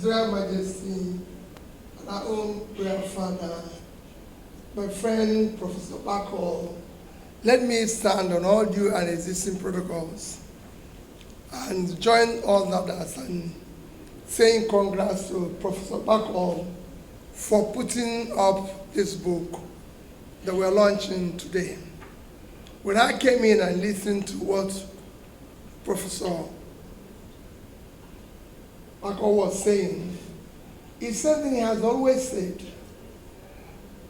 Israel Majesty, and our own prayer father, my friend Professor Bol, let me stand on all due and existing protocols and join all others in saying congrats to Professor Bol for putting up this book that we're launching today. When I came in and listened to what Professor Bol was saying, it's something he has always said.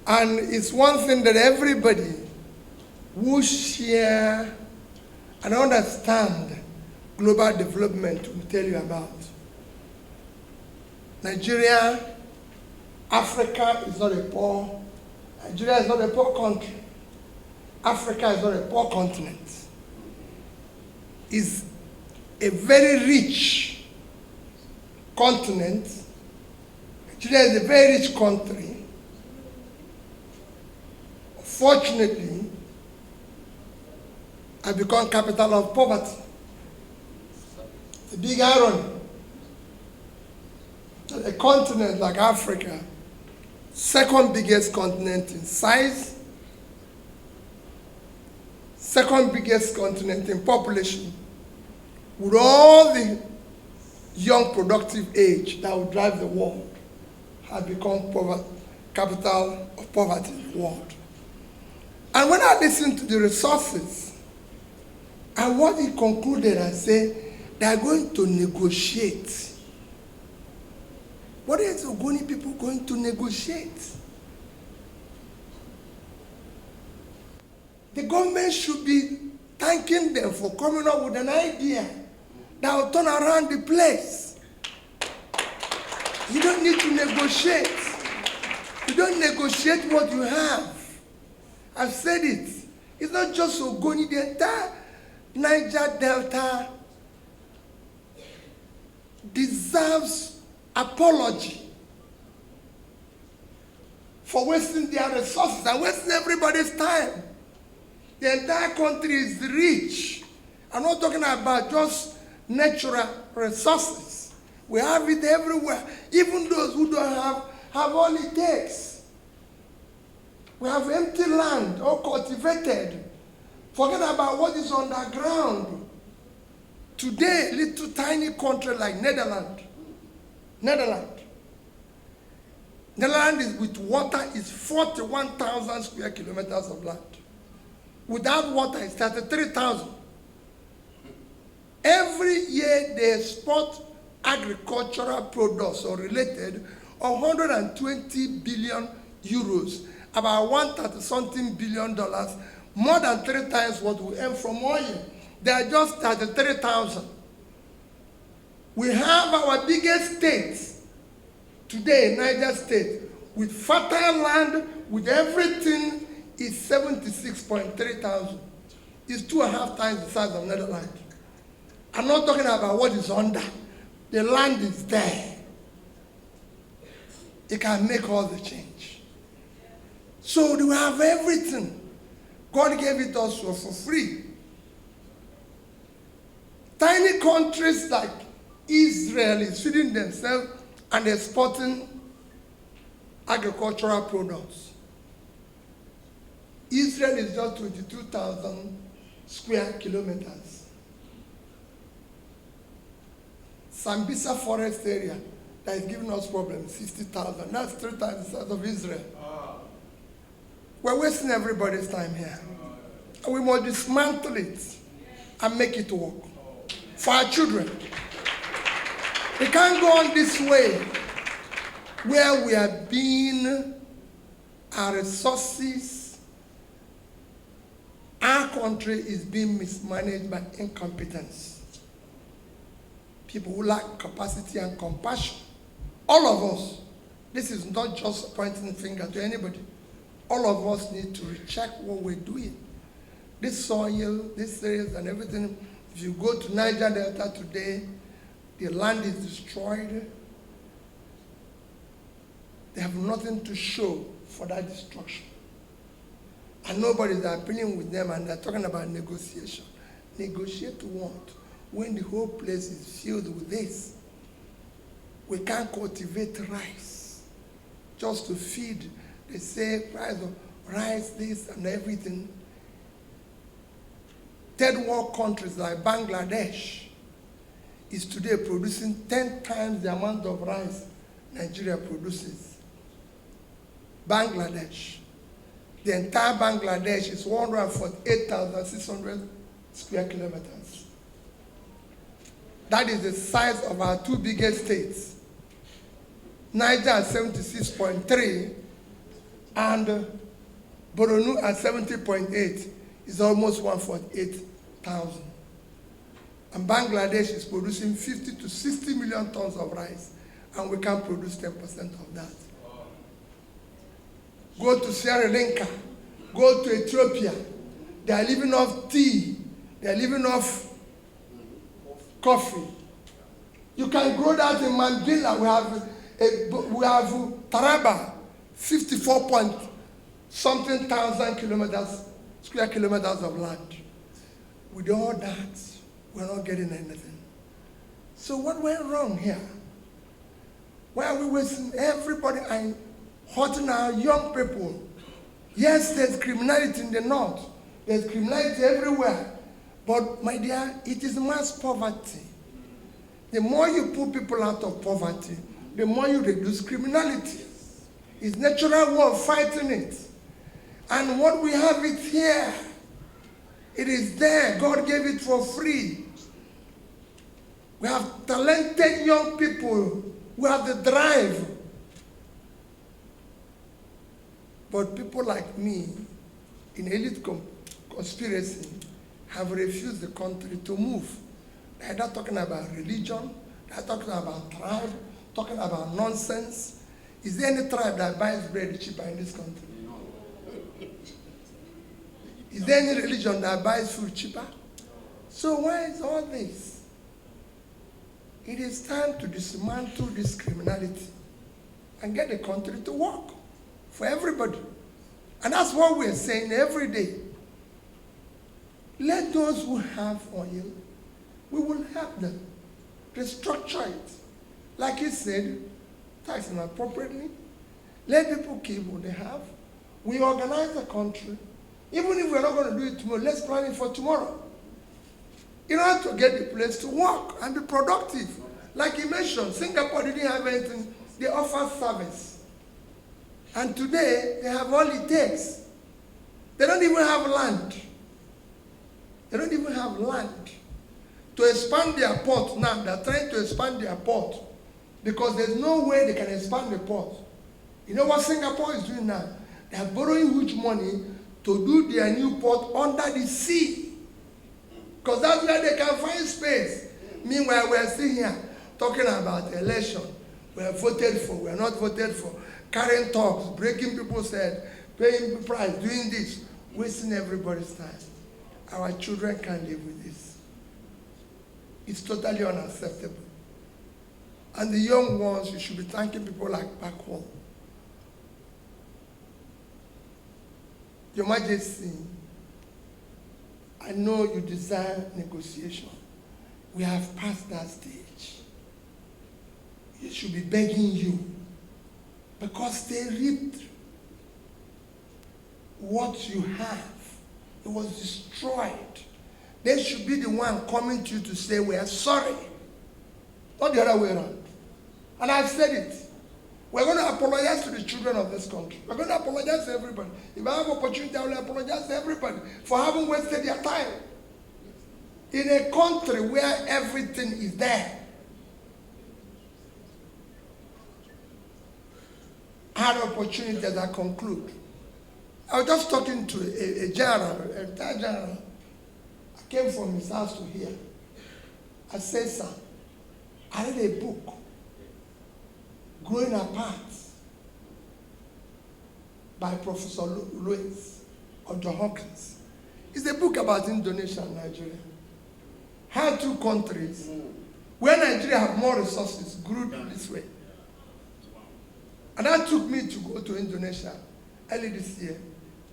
And it's one thing that everybody who share and understand global development will tell you about. Nigeria, Africa is not a poor, Nigeria is not a poor country. Africa is not a poor continent. It's a very rich continent. Nigeria is a very rich country. Fortunately, has become capital of poverty. The big irony that a continent like Africa, second biggest continent in size, second biggest continent in population, with all the young productive age that will drive the world, has become capital of poverty in the world. And when I listened to the resources, and what he concluded and said, they are going to negotiate. What is Ogoni people going to negotiate? The government should be thanking them for coming up with an idea that will turn around the place. You don't need to negotiate. You don't negotiate what you have. I've said it. It's not just Ogoni, the entire Niger Delta deserves apology for wasting their resources and wasting everybody's time. The entire country is rich. I'm not talking about just natural resources. We have it everywhere. Even those who don't have all it takes. We have empty land, all cultivated. Forget about what is underground. Today, little tiny country like Netherlands is with water is 41,000 square kilometers of land. Without water, it's 33,000. Every year, they export agricultural products or related of 120 billion euros. About $130-something billion, more than 3 times what we earn from oil. They are just 33,000. We have our biggest state today, Niger State, with fertile land, with everything, is 76.3 thousand. It's 2.5 times the size of Netherlands. I'm not talking about what is under. The land is there. It can make all the change. So we have everything. God gave it us for free. Tiny countries like Israel is feeding themselves and exporting agricultural products. Israel is just 22,000 square kilometers. Sambisa forest area that is giving us problems, 60,000. That's 3 times the size of Israel. We're wasting everybody's time here. And we must dismantle it and make it work for our children. We can't go on this way where we are being, our resources, our country is being mismanaged by incompetence. People who lack capacity and compassion. All of us. This is not just pointing the finger to anybody. All of us need to recheck what we're doing. This soil, this areas and everything, if you go to Niger Delta today, the land is destroyed. They have nothing to show for that destruction. And nobody's appealing with them and they're talking about negotiation. Negotiate what? When the whole place is filled with this. we can't cultivate rice just to feed. They say price of rice, this and everything. Third world countries like Bangladesh is today producing 10 times the amount of rice Nigeria produces. Bangladesh. The entire Bangladesh is 148,600 square kilometers. That is the size of our two biggest states. Naija at 76.3 and Borno at 70.8 is almost 148,000. And Bangladesh is producing 50 to 60 million tons of rice, and we can produce 10% of that. Go to Sierra Leone, go to Ethiopia. They are living off tea. They are living off coffee. You can grow that in Mandela. We have Taraba, 54 point something thousand square kilometers of land. With all that, we're not getting anything. So what went wrong here? Why are we wasting everybody and hurting our young people? Yes, there's criminality in the north. There's criminality everywhere. But my dear, it is mass poverty. The more you put people out of poverty, the more you reduce criminality. It's natural way of fighting it. And what we have it here, it is there. God gave it for free. We have talented young people who have the drive. But people like me, in elite conspiracy, have refused the country to move. They're not talking about religion. They're talking about tribe, talking about nonsense. Is there any tribe that buys bread cheaper in this country? Is there any religion that buys food cheaper? So why is all this? It is time to dismantle this criminality and get the country to work for everybody. And that's what we're saying every day. Let those who have oil, we will help them. Restructure it. Like he said, tax them appropriately. Let people keep what they have. We organize the country. Even if we're not going to do it tomorrow, let's plan it for tomorrow. In order to get the place to work and be productive. Like he mentioned, Singapore didn't have anything. They offer service. And today, they have all it takes. They don't even have land. They don't even have land. To expand their port now, they're trying to expand their port because there's no way they can expand the port. You know what Singapore is doing now? They are borrowing huge money to do their new port under the sea. Because that's where they can find space. Meanwhile, we're sitting here talking about election. We're voted for, we're not voted for. Carrying talks, breaking people's head, paying price, doing this, wasting everybody's time. Our children can't live with this. It's totally unacceptable. And the young ones, you should be thanking people like back home. Your Majesty, I know you desire negotiation. We have passed that stage. It should be begging you because they reaped what you have. It was destroyed. They should be the one coming to you to say, we are sorry. Not the other way around. And I've said it. We're going to apologize to the children of this country. We're going to apologize to everybody. If I have opportunity, I will apologize to everybody for having wasted their time. In a country where everything is there. I had opportunity as I conclude. I was just talking to a general, a retired general. I came from his house to here. I said, sir, I read a book, Growing Apart, by Professor Louis of John Hopkins. It's a book about Indonesia and Nigeria. How two countries, where Nigeria have more resources, grew this way. And that took me to go to Indonesia early this year,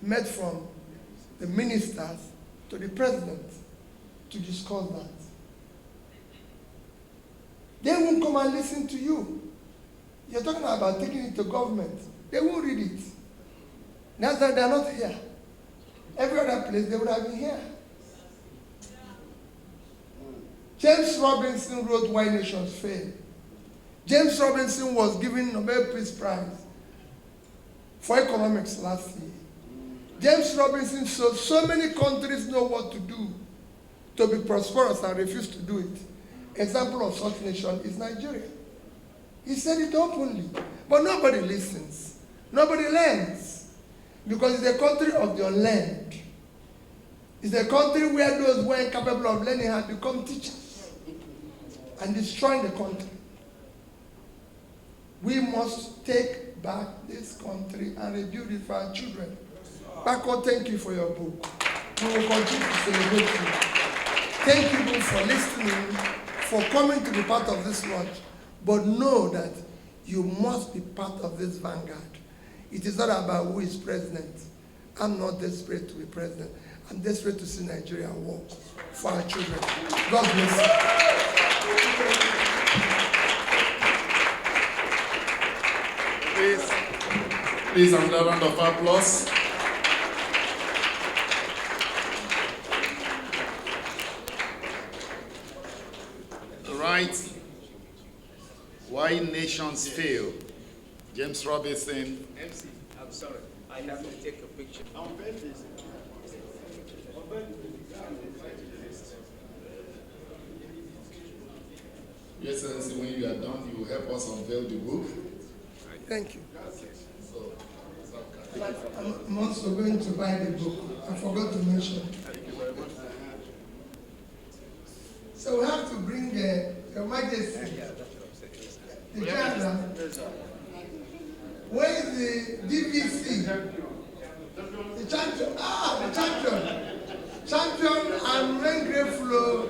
met from the ministers to the president to discuss that. They won't come and listen to you. You're talking about taking it to government. They won't read it. That's why they're not here. Every other place, they would have been here. James Robinson wrote Why Nations Fail. James Robinson was given Nobel Peace Prize for economics last year. James Robinson said so many countries know what to do to be prosperous and refuse to do it. Example of such nation is Nigeria. He said it openly, but nobody listens. Nobody learns because it's a country of the unlearned. It's a country where those who are incapable of learning have become teachers and destroying the country. We must take back this country and rebuild it for our children. Paco, thank you for your book. We will continue to celebrate you. Thank you both for listening, for coming to be part of this launch. But know that you must be part of this vanguard. It is not about who is president. I'm not desperate to be president. I'm desperate to see Nigeria work for our children. God bless you. Please, another round of applause. Right. Why Nations Fail. James Robinson. MC, I'm sorry. I have to take a picture. Your Excellency, when you are done, you will help us unveil the book. Thank you. So, I'm also going to buy the book. I forgot to mention. So we have to bring Your Majesty, the General. Where is the DVC? The champion. The champion. Champion, I'm very grateful.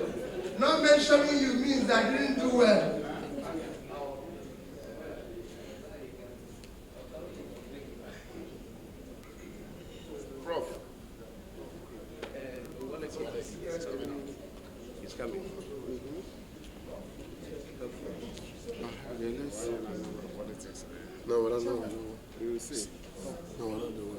Not mentioning you means I didn't do well. Prof. It's coming. No, I don't know. You will see. No, I don't know.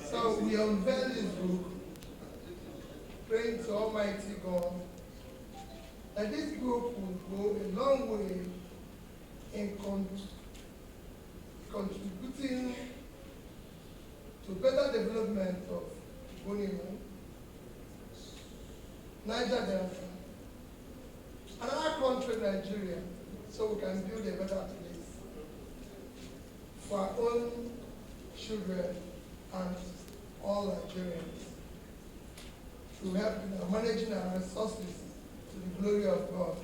So we unveil this book, praying to Almighty God that this book will go a long way in contributing to better development of Bonimo, Naija Delta, and our country, Nigeria, so we can build a better place for our own children and all Nigerians to help in managing our resources to the glory of God.